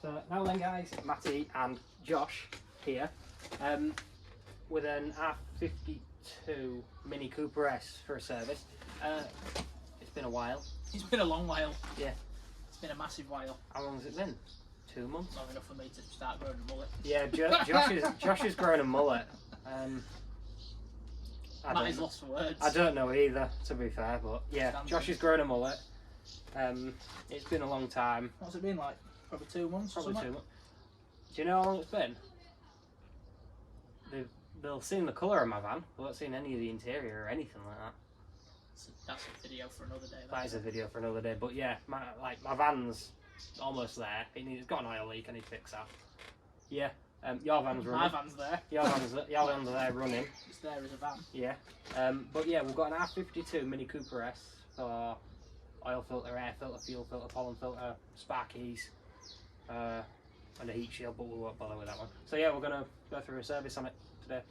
So now then guys, Matty and Josh here with an R52 Mini Cooper S for a service. It's been a while. It's been a long while. Yeah. It's been a massive while. How long has it been? 2 months? Long enough for me to start growing a mullet. Yeah, Josh is growing a mullet. Matty's lost for words. I don't know either, to be fair, but yeah, Josh is growing a mullet. It's been a long time. What's it been like? Probably 2 months. Probably 2 months. Do you know how long it's been? They'll seen the colour of my van. They won't seen any of the interior or anything like that. That's a video for another day. That is a video for another day. But yeah, my van's almost there. It's got an oil leak. I need to fix that. Yeah. Your van's running. My van's there. Your van's there running. It's there as a van. Yeah. But yeah, we've got an R52 Mini Cooper S for oil filter, air filter, fuel filter, pollen filter, spark keys, and a heat shield, but we won't bother with that one. So yeah, we're gonna go through a service on it today.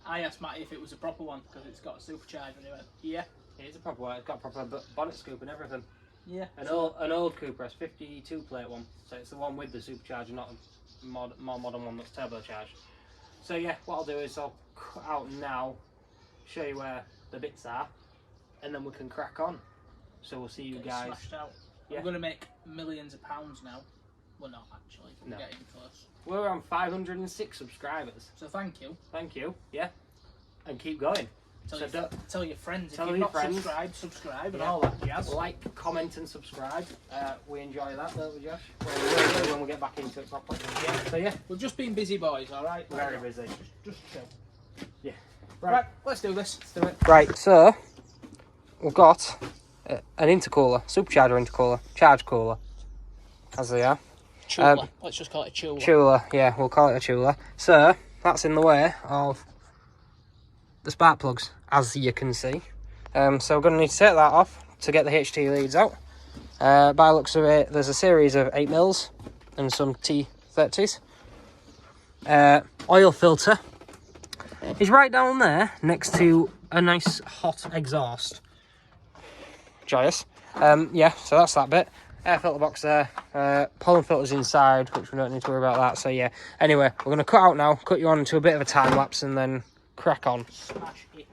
I asked Matty if it was a proper one because it's got a supercharger and he went, yeah. It's a proper one. It's got a proper bonnet scoop and everything. Yeah. An old Cooper S 52 plate one. So it's the one with the supercharger, not a more modern one that's turbocharged. So yeah, what I'll do is I'll cut out now, show you where the bits are, and then we can crack on. So we'll see you guys. Smashed out. Yeah. We're going to make millions of pounds now. We're not actually. We're No. getting close. We're on 506 subscribers. So thank you. Thank you. Yeah. And keep going. Tell your friends. Tell if you've your not friends. subscribe and Yeah. all that jazz. Like, comment and subscribe. We enjoy that, don't we, Josh? When we get back into it properly. Yeah. So yeah. We've just been busy boys, alright? Very busy. Just chill. Yeah. Right, let's do this. Let's do it. Right, so we've got an intercooler, supercharger intercooler, charge cooler, as they are. Chula. Let's just call it a chula. Chula, yeah, we'll call it a chula. So that's in the way of the spark plugs, as you can see. So we're going to need to take that off to get the HT leads out. By the looks of it, there's a series of 8mm and some T30s. Oil filter is right down there next to a nice hot exhaust. Joyous. Yeah, so that's that bit. Air filter box there. Pollen filters inside, which we don't need to worry about that. So yeah, anyway, we're going to cut out now, cut you on into a bit of a time lapse and then crack on. Smash it.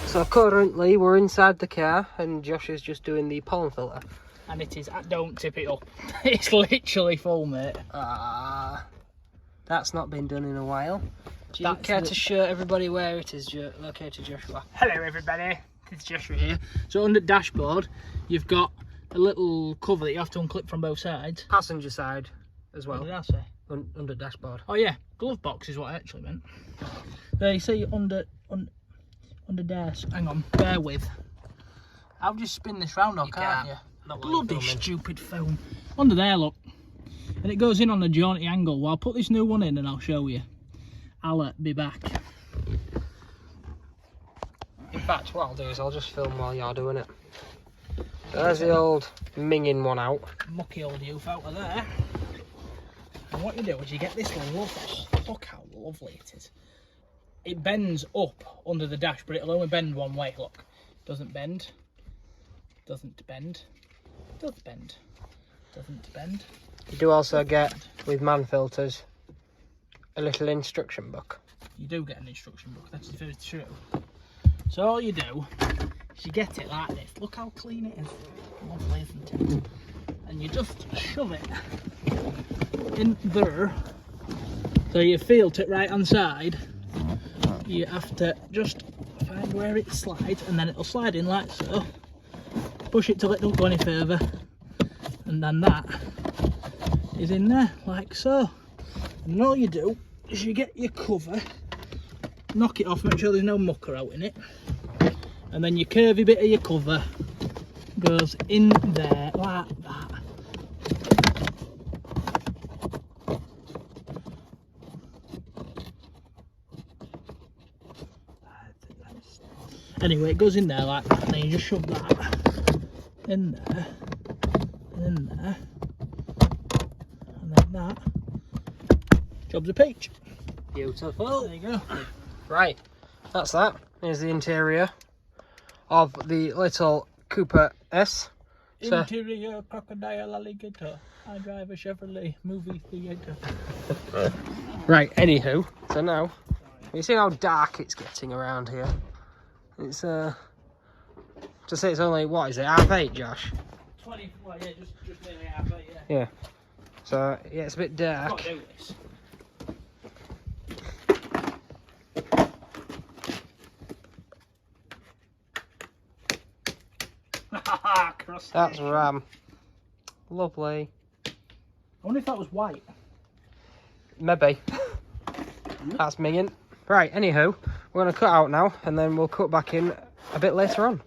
So currently we're inside the car and Josh is just doing the pollen filter. And it is, don't tip it up. It's literally full, mate. That's not been done in a while. Do you care to show everybody where it is located, Joshua? Hello everybody, it's Joshua here. So under dashboard, you've got a little cover that you have to unclip from both sides. Passenger side as well. What did I say? Under dashboard. Oh yeah, glove box is what I actually meant. There you see under desk. Hang on, bear with. I'll just spin this round, can't you? Not Bloody stupid phone. Under there, look. and it goes in on a jaunty angle. Well, I'll put this new one in and I'll show you. I'll be back. In fact, what I'll do is I'll just film while you're doing it. So there's the old minging one out. Mucky old youth out of there. And what you do is you get this lovely, look how lovely it is. It bends up under the dash, but it'll only bend one way, look. Doesn't bend, doesn't bend, does bend, doesn't bend. You do also get, with man filters, a little instruction book. You do get an instruction book, that's very true. So all you do is you get it like this. Look how clean it is. Lovely, isn't it? And you just shove it in there. So you feel to it right hand side. You have to just find where it slides, and then it'll slide in like so. Push it till it don't go any further, and then that is in there like so. And all you do is you get your cover, knock it off, make sure there's no mucker out in it, and then your curvy bit of your cover goes in there like that. Anyway, it goes in there like that, and then you just shove that in there, and in there, and then that. Job's a peach. Beautiful. There you go. Right, that's that. Here's the interior of the little Cooper S. So, Interior crocodile alligator. I drive a Chevrolet movie theater. right, anywho, so now, you see how dark it's getting around here? It's, to say it's only, what is it, 8:30, Josh? 20, well, yeah, just nearly halfway, yeah. Yeah. So, yeah, it's a bit dark. I've got to do this. That's ram. Lovely. I wonder if that was white. Maybe. That's minging. Right, anywho, we're going to cut out now, and then we'll cut back in a bit later on.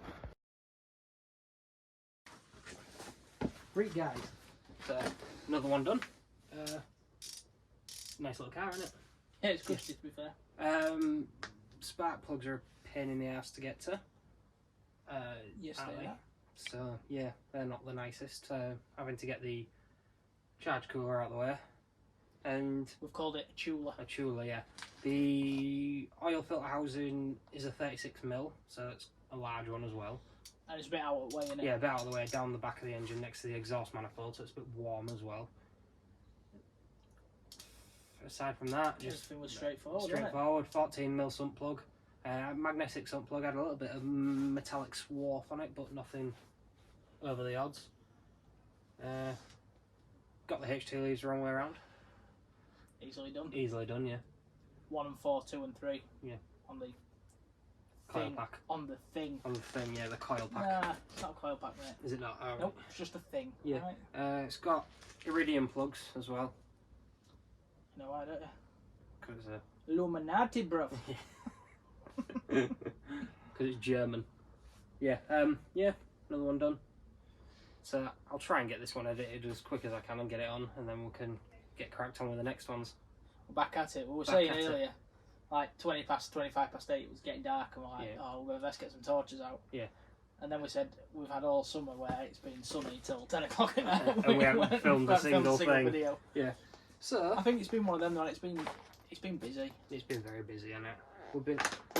Right, guys. So, another one done. Nice little car, isn't it? Yeah, it's good, to be fair. Spark plugs are a pain in the ass to get to. Yes, aren't they are. So, yeah, they're not the nicest. Having to get the charge cooler out of the way. And we've called it a Chula. A Chula, yeah. The oil filter housing is a 36mm, so it's a large one as well. And it's a bit out of the way, isn't it? Yeah, a bit out of the way, down the back of the engine next to the exhaust manifold, so it's a bit warm as well. Aside from that, just everything was straightforward. Straightforward, 14mm sump plug. Magnetic sump plug, had a little bit of metallic swarf on it, but nothing over the odds. Got the HT leads the wrong way around. Easily done. Easily done, yeah. 1 and 4, 2 and 3. Yeah. On the coil thing. pack. On the thing. On the thing, yeah, the coil pack. Nah, it's not a coil pack, mate. Is it not? Oh, nope, it's just a thing. Yeah. Right? It's got iridium plugs as well. You know why, don't you? Because Illuminati, bruv. Because it's German. Yeah, yeah, another one done. So I'll try and get this one edited as quick as I can and get it on, and then we can get cracked on with the next ones. We're back at it. We were saying earlier, like 25 past 8, it was getting dark, and we're like, oh, well, let's get some torches out. Yeah. And then we said we've had all summer where it's been sunny till 10 o'clock at night. And we haven't filmed a single thing. Video. Yeah. So I think it's been one of them though. It's been busy. It's been very busy, hasn't it? We've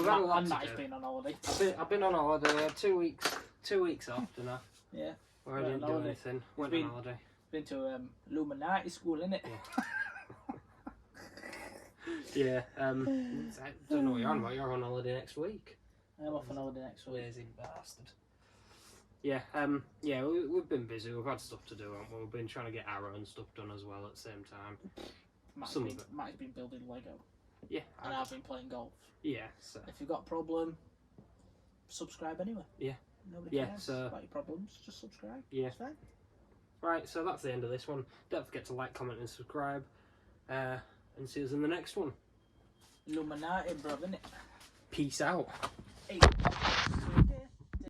had a lot to Matt's do. been on holiday. I've been on holiday. I had 2 weeks off, didn't I? Yeah. Where I didn't do anything. Went on holiday. Been to Illuminati school, innit? Yeah. I don't know what you're on about. You're on holiday next week. I'm off on holiday next week. Lazy bastard. Yeah. Yeah. We've been busy. We've had stuff to do, haven't we? We've been trying to get our own stuff done as well at the same time. Matt's been building Lego. Yeah. And I've been playing golf. Yeah. So. If you've got a problem, subscribe anyway. Yeah. Nobody cares about your problems. Just subscribe. Yeah. It's fine. Right, so that's the end of this one. Don't forget to like, comment and subscribe. And see us in the next one. Illuminati, bruv, innit? Peace out. Hey.